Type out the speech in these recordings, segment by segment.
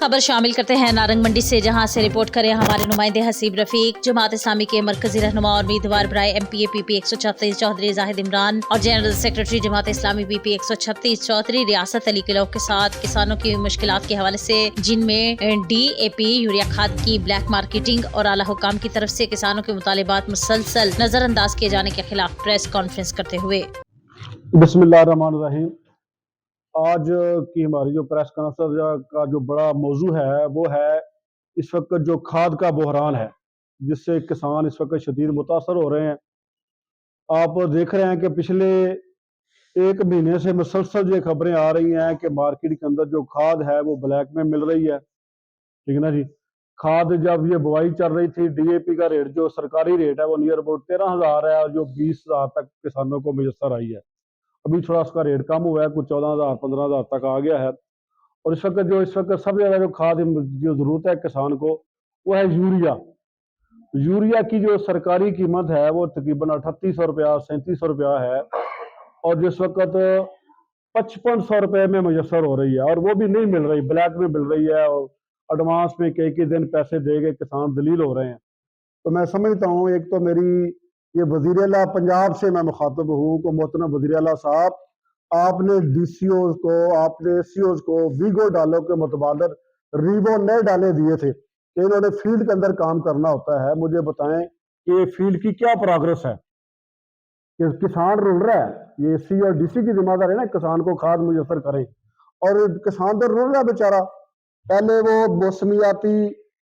खबर शामिल करते हैं नारंग मंडी से, जहां से रिपोर्ट करें हमारे नुमाइंदे हसीब रफीक। जमात इस्लामी के मरकजी रहनुमा और उम्मीदवार बराए MPA PP 136 चौधरी जाहिद इमरान और general secretary Jamaat Islami PP 136 Chaudhary रियासत अली किलो के साथ किसानों की मुश्किलात के हवाले से, जिनमें DAP यूरिया खाद की ब्लैक मार्केटिंग और आला हुकाम की तरफ से किसानों के मुतालिबात मुसलसल नजरअंदाज किए जाने के खिलाफ प्रेस कॉन्फ्रेंस करते हुए। बिस्मिल्लाहिर्रहमानिर्रहीम। आज की हमारी जो प्रेस कॉन्फ्रेंस का जो बड़ा मौजू है वो है इस वक्त जो खाद का बहरान है, जिससे किसान इस वक्त शदीद मुतासर हो रहे हैं। आप देख रहे हैं कि पिछले एक महीने से मुसलसल ये खबरें आ रही हैं कि मार्केट के अंदर जो खाद है वो ब्लैक में मिल रही है। ठीक है ना जी। खाद जब ये बुआई चल रही थी, DAP का रेट जो सरकारी रेट है वो नियर अबाउट 13,000 है, और जो 20,000 तक किसानों को मुयसर आई है। अभी थोड़ा उसका रेट कम हुआ है, कुछ 14,000 15,000 तक आ गया है। और इस वक्त सबसे ज्यादा जो खाद जो जरूरत है किसान को वो है यूरिया। यूरिया की जो सरकारी कीमत है वो तकरीबन 3800 रुपया 3700 रुपया है, और जिस वक्त 5500 रुपये में मुयसर हो रही है, और वो भी नहीं मिल रही, ब्लैक में मिल रही है, और एडवांस में कई दिन पैसे दे के किसान दलील हो रहे हैं। तो मैं समझता हूँ, एक तो मेरी ये वज़ीर आला पंजाब से मैं मुखातब हूँ को मोहतरम वज़ीर आला साहब, आपने DCOs को, आपने SCOs को वीगो डालों के मुतबादल रीवो नए डाले दिए थे कि इन्होंने फील्ड के अंदर काम करना होता है। मुझे बताएं कि फील्ड की क्या प्रोग्रेस है, कि किसान रुल रहा है। ये SC और DC की जिम्मेदारी है ना, किसान को खाद मुयसर करें, और किसान तो रुल रहा है बेचारा। पहले वो मौसमियाती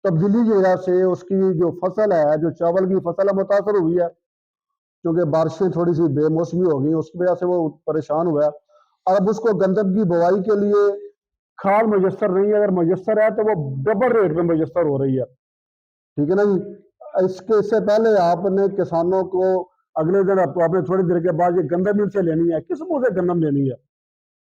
तब्दीली की वजह से उसकी जो फसल है, जो चावल की फसल है, मुतासर हुई है, क्योंकि बारिशें थोड़ी सी बेमौसमी हो गई, उसकी वजह से वो परेशान हुआ है। और अब उसको गंदम की बुआई के लिए खाद मुयसर नहीं है, अगर मुयसर है तो वो डबल रेट में मुयसर हो रही है। ठीक है ना जी। इससे पहले आपने किसानों को अगले दिन आपने थोड़ी देर के बाद ये गंदम मिल से लेनी है, किस मुंह से गंदम लेनी है?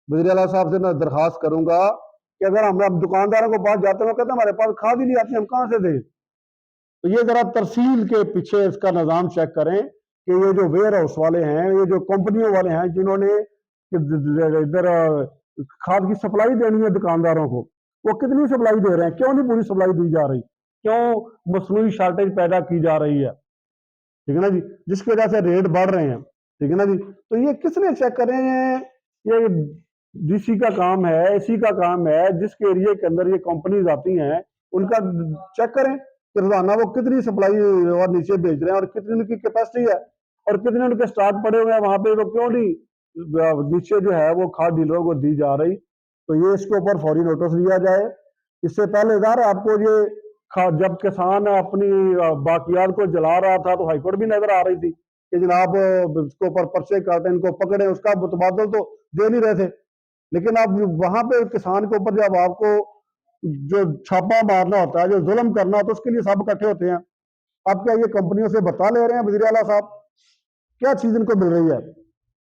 वज़ीर आला साहब से मैं दरखास्त करूंगा कि अगर हम दुकानदारों को पास जाते हैं, कहते हैं हमारे पास खाद ही नहीं आती, हम कहाँ से दें? तो ये जरा तरसील के पीछे इसका निज़ाम चेक करें कि ये जो वेयर हाउस वाले हैं, ये जो कंपनियों वाले हैं जिन्होंने इधर खाद की सप्लाई देनी है दुकानदारों को, वो कितनी सप्लाई दे रहे हैं? क्यों नहीं पूरी सप्लाई दी जा रही? क्यों मसनूई शार्टेज पैदा की जा रही है? ठीक है ना जी, जिसकी वजह से रेट बढ़ रहे हैं। ठीक है ना जी। तो ये किसने चेक करें? ये DC का काम है, AC का काम है, जिसके एरिया के अंदर ये कंपनीज आती हैं उनका चेक करें कि रोजाना वो कितनी सप्लाई और नीचे बेच रहे हैं, और कितनी उनकी कैपेसिटी है, और कितने उनके स्टॉक पड़े हुए हैं वहां पे, वो क्यों नहीं नीचे जो है वो खाद डीलरों को दी जा रही। तो ये इसके ऊपर फौरी नोटिस लिया जाए। इससे पहले ज़ाहिर है आपको ये जब किसान अपनी बाकियात को जला रहा था तो हाईकोर्ट भी नजर आ रही थी कि जनाब इसके ऊपर पर्चे काटे, इनको पकड़े, उसका मुतबादल तो दे नहीं रहे थे। लेकिन अब वहां पे किसान के ऊपर जब आपको जो छापा मारना होता है, जो जुल्म करना होता है, उसके लिए सब इकट्ठे होते हैं। अब क्या ये कंपनियों से बता ले रहे हैं वज़ीर आला साहब? क्या चीज इनको मिल रही है?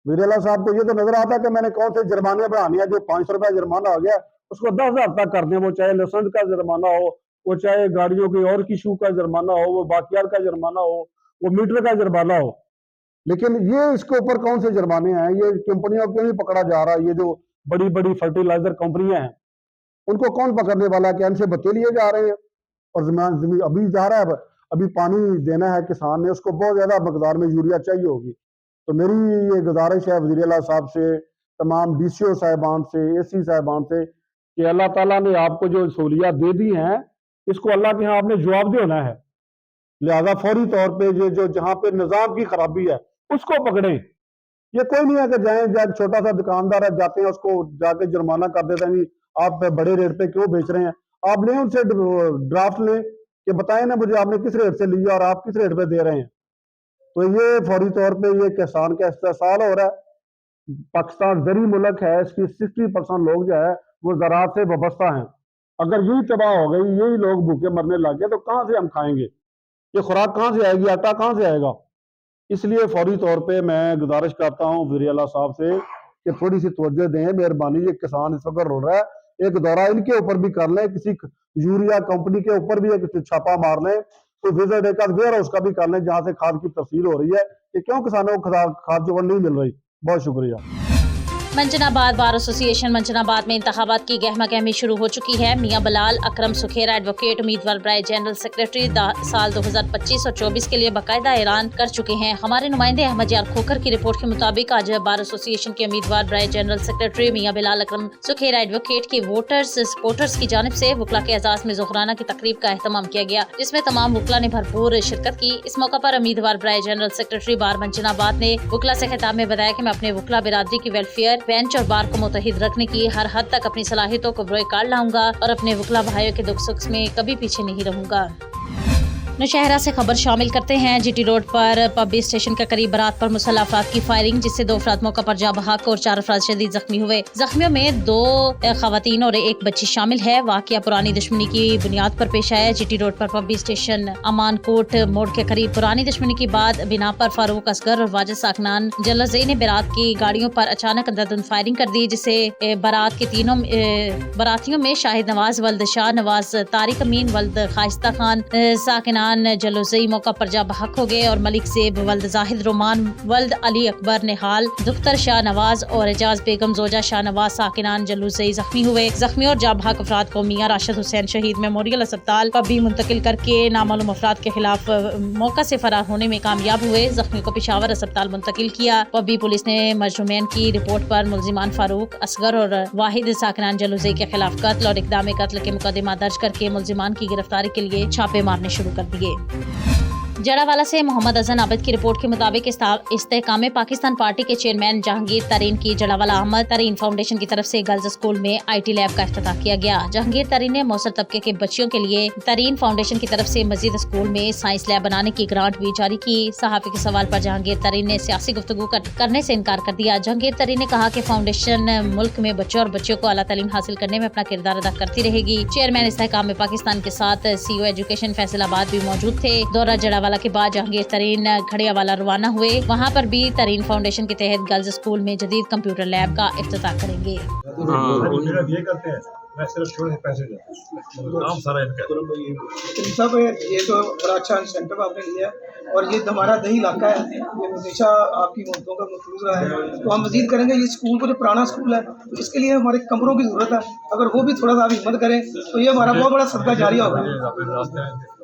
वज़ीर आला साहब को ये तो नजर आता है कि मैंने कौन से जुर्माने बढ़ानी है। जो 500 रुपया जुर्माना हो गया उसको 10,000 तक कर दें, वो चाहे लाइसेंस का जुर्माना हो, वो चाहे गाड़ियों की और किशू का जुर्माना हो, वो बाकियात का जुर्माना हो, वो मीटर का जुर्माना हो। लेकिन ये इसके ऊपर कौन से जुर्माने हैं? ये कंपनियों को नहीं पकड़ा जा रहा? ये जो बड़ी बड़ी फर्टिलाइजर कंपनियां हैं उनको कौन पकड़ने वाला? क्या इनसे बत्ते लिए जा रहे हैं? और जमीन अभी जा रहा है, अभी पानी देना है किसान ने, उसको बहुत ज्यादा मकदार में यूरिया चाहिए होगी। तो मेरी ये गुजारिश है वज़ीर आला साहब से, तमाम DCO साहिबान से, AC साहिबान से, कि अल्लाह ताला ने आपको जो सहूलियात दे दी हैं, इसको अल्लाह के यहाँ आपने जवाब देना है। लिहाजा फौरी तौर पे ये जो जहाँ पे निज़ाम की खराबी है उसको पकड़ें। ये कोई नहीं है कि जाए छोटा सा दुकानदार है, जाते हैं उसको जाके जुर्माना कर देते हैं, आप बड़े रेट पे क्यों बेच रहे हैं? आप लें उनसे ड्राफ्ट लें कि बताएं ना मुझे आपने किस रेट से लिया और आप किस रेट पे दे रहे हैं। तो ये फौरी तौर पे ये किसान का इस्तेसाल हो रहा है। पाकिस्तान ज़री मुल्क है, इसकी 60% लोग जो है वो ज़राअत से वाबस्ता हैं। अगर यही तबाह हो गई, यही लोग भूखे मरने लग गए, तो कहाँ से हम खाएंगे? ये खुराक कहाँ से आएगी? आटा कहाँ से आएगा? इसलिए फौरी तौर पे मैं गुजारिश करता हूँ वज़ीर आला साहब से कि थोड़ी सी तवज्जो दें, मेहरबानी। ये किसान इस वक्त रो रहा है, एक दौरा इनके ऊपर भी कर लें, किसी यूरिया कंपनी के ऊपर भी एक छापा मार लें, तो विजिट एक वेयर हाउस का भी कर लें जहाँ से खाद की तफसील हो रही है कि क्यों किसानों को खाद जो नहीं मिल रही। बहुत शुक्रिया। मंजनाबाद बार एसोसिएशन मंजनाबाद में इंतखाबात की गहमा गहमी शुरू हो चुकी है। मियां बिलाल अकरम सुखेरा एडवोकेट उम्मीदवार बराए जनरल सेक्रेटरी साल 2025 और 24 के लिए बाकायदा ऐलान कर चुके हैं। हमारे नुमाइंदे अहमद यार खोखर की रिपोर्ट के मुताबिक आज बार एसोसिएशन के उम्मीदवार बराए जनरल सेक्रेटरी मियां बिलाल अकरम सुखेरा एडवोकेट की वोटर्स सपोर्टर्स की जानिब से वकला के एजाज में ज़ोहराना की तकरीब का एहतमाम किया गया, जिसमें तमाम वकला ने भरपूर शिरकत की। इस मौका पर उम्मीदवार बराए जनरल सेक्रेटरी बार मंजनाबाद ने वकला से खिताब में बताया कि मैं अपने वकला बिरादरी की वेलफेयर बेंच और बार को मुतहिद रखने की हर हद तक अपनी सलाहियतों को बरोए कार लाऊंगा और अपने वकला भाइयों के दुख सुख में कभी पीछे नहीं रहूंगा। नौशहरा से खबर शामिल करते हैं। जीटी रोड पर पब्बी स्टेशन के करीब बारात पर मुसल्लह अफराद की फायरिंग, जिससे 2 अफराद मौका पर जा बहक और 4 अफराद शदीद जख्मी हुए। जख्मियों में 2 खवातीन और 1 बच्ची शामिल है। वाकया पुरानी दुश्मनी की बुनियाद पर पेश आया। जीटी रोड पर पब्बी स्टेशन अमान कोट मोड़ के करीब पुरानी दुश्मनी की बाद बिना पर फारूक असगर और वाजिद साकनान जलजई ने बारात की गाड़ियों पर अचानक अंधाधुंध फायरिंग कर दी, जिससे बारात के तीनों बारातियों में शाहिद नवाज वल्द शाह नवाज, तारिक अमीन वल्द खाइस्ता खान साकिनान जलूसई मौका पर जा बहक हो गए और मलिक ज़ेब वल्द जाहिद रोमान वल्द अली अकबर निहाल दुख्तर शाह नवाज और एजाज बेगम जोजा शाह नवाज साकिनान जलूसई जख्मी हुए। जख्मी और जा बहक अफराद को मियां राशिद हुसैन शहीद मेमोरियल अस्पताल पब्बी मुंतकिल करके नामालूम अफराद के खिलाफ मौका से फरार होने में कामयाब हुए। जख्मी को पेशावर अस्पताल मुंतकिल किया। पब्बी पुलिस ने मजरूमैन की रिपोर्ट पर मुलजिमान फारूक असगर और वाहिद साकिनान जलूसई के खिलाफ कत्ल और इक़दाम कत्ल के मुकदमा दर्ज करके मुलजिमान की गिरफ्तारी के लिए छापे मारने शुरू कर दिए। जड़ावाला से मोहम्मद अजन आबिद की रिपोर्ट के मुताबिक इस्तेहकाम पाकिस्तान पार्टी के चेयरमैन जहांगीर तरीन की जड़ावाला अहमद तरीन फाउंडेशन की तरफ से गर्ल्स स्कूल में IT लैब का इफ्तिताह किया गया। जहांगीर तरीन ने मौसर तबके के बच्चियों के लिए तरीन फाउंडेशन की तरफ से मजीद स्कूल में साइंस लैब बनाने की ग्रांट भी जारी की। सहाफ़ी के सवाल पर जहांगीर तरीन ने सियासी गुफ्तगू करने से इनकार कर दिया। जहांगीर तरीन ने कहा कि फाउंडेशन मुल्क में बच्चों और बच्चियों को आला तालीम हासिल करने में अपना किरदार अदा करती रहेगी। चेयरमैन इस्तेहकाम पाकिस्तान के साथ CO एजुकेशन फैसलाबाद भी मौजूद थे। दौरा जड़ावाला के बाद जहांगीर तरीन खड़ियावाला रवाना हुए। वहाँ पर भी तरीन फाउंडेशन के तहत गर्ल्स स्कूल में जदीद कंप्यूटर लैब का इफ्तिताह करेंगे। मैं सिर्फ छोड़े पैसे नाम सारा इनका साहब, ये तो बड़ा अच्छा इंसेंटिव आपने लिया है और ये हमारा दही इलाका है, ये हमेशा आपकी मददों का महफूज रहा है। तो हम मजीद करेंगे। ये स्कूल को जो पुराना स्कूल है तो इसके लिए हमारे कमरों की ज़रूरत है। अगर वो भी थोड़ा सा आप हिम्मत करें तो ये हमारा बहुत बड़ा सदका जारी होगा।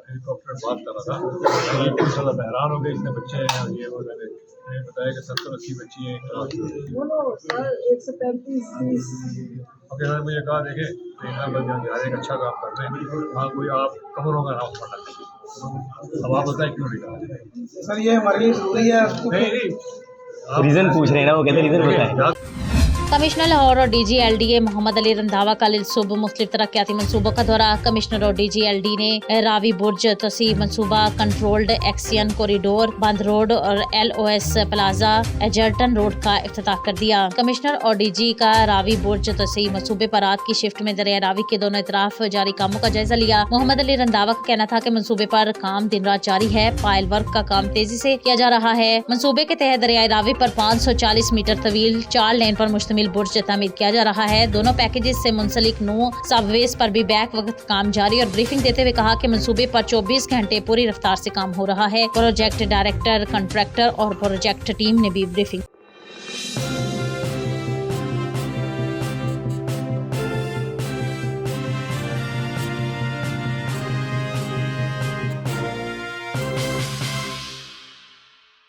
हेलीकॉप्टर बात कर रहा था, मैं हैरान हो गए। इतने बच्चे हैं और ये वो मैंने बताया कि 70-80 बच्ची हैं। 135 ओके सर, मुझे कहा देखे एक अच्छा काम कर रहे हैं। हाँ, कोई आप कमरों का नाम पढ़ना, अब आप बताएं क्यों नहीं कहा सर, ये हमारे लिए ज़रूरी है। नहीं, रीज़न पूछ रहे हैं ना, वो कहते हैं रीज़न बताएं। कमिश्नर लाहौर और DG LDA मोहम्मद अली रंधावा कल सुबह मुख्तलिफ तरक्याती मनसूबों का दौरा। कमिश्नर और DG LD ने रावी बुर्ज तोसी मनसूबा, कंट्रोल्ड एक्सियन कॉरिडोर, बंद रोड और LOS प्लाजा एजर्टन रोड का इफ्तिताह कर दिया। कमिश्नर और DG का रावी बुर्ज तोसी मनसूबे पर रात की शिफ्ट में दरिया रावी के दोनों इतराफ जारी कामों का जायजा लिया। मोहम्मद अली रंधावा का कहना था कि मनसूबे पर काम दिन रात जारी है। पायल वर्क का काम तेजी से किया जा रहा है। मनसूबे के तहत दरिया रावी पर 540 मीटर तवील 4 लेन पर मुश्तमिल बुर्ज तामीर किया जा रहा है। दोनों पैकेजेस से मुंसलिक 9 सबवेज पर भी बैक वक्त काम जारी और ब्रीफिंग देते हुए कहा कि मंसूबे पर 24 घंटे पूरी रफ्तार से काम हो रहा है। प्रोजेक्ट डायरेक्टर, कॉन्ट्रैक्टर और प्रोजेक्ट टीम ने भी ब्रीफिंग